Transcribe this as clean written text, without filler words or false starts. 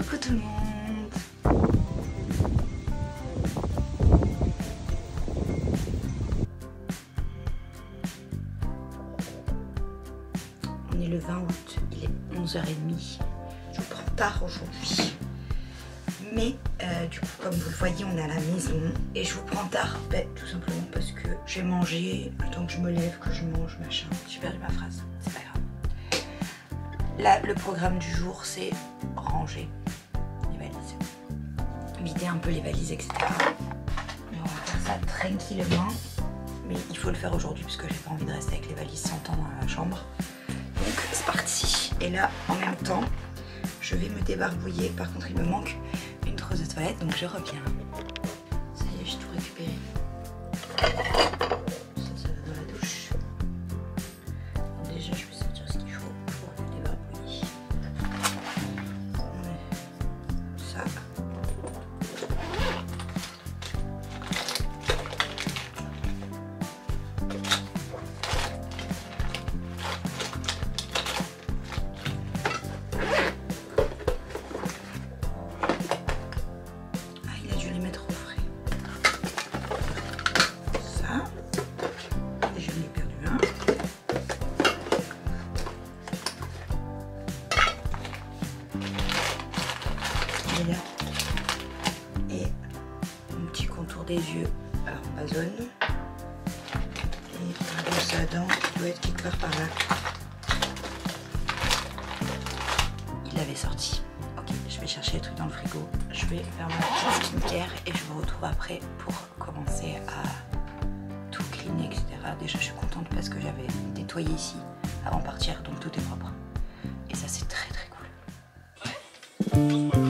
Coucou tout le monde. On est le 20 août, il est 11h30. Je vous prends tard aujourd'hui. Mais du coup, comme vous le voyez, on est à la maison. Et je vous prends tard, tout simplement parce que j'ai mangé, le temps que je me lève, que je mange, machin. J'ai perdu ma phrase, c'est pas grave. Là, le programme du jour, c'est ranger les valises. Vider un peu les valises, etc. Mais on va faire ça tranquillement. Mais il faut le faire aujourd'hui parce que j'ai pas envie de rester avec les valises 100 ans dans la chambre. Donc c'est parti. Et là, en même temps, je vais me débarbouiller. Par contre, il me manque une trousse de toilette, donc je reviens. Ça y est, j'ai tout récupéré. Ça va dans la douche. Déjà, je vais sortir ce qu'il faut pour me débarbouiller. Ça. Et mon petit contour des yeux à Amazon et un brosse à dents qui doit être quelque part par là. Il avait sorti. Ok, je vais chercher les trucs dans le frigo. Je vais faire ma petite skincare et je vous retrouve après pour commencer à tout cleaner, etc. Déjà, je suis contente parce que j'avais nettoyé ici avant de partir, donc tout est propre. Et ça, c'est très très cool.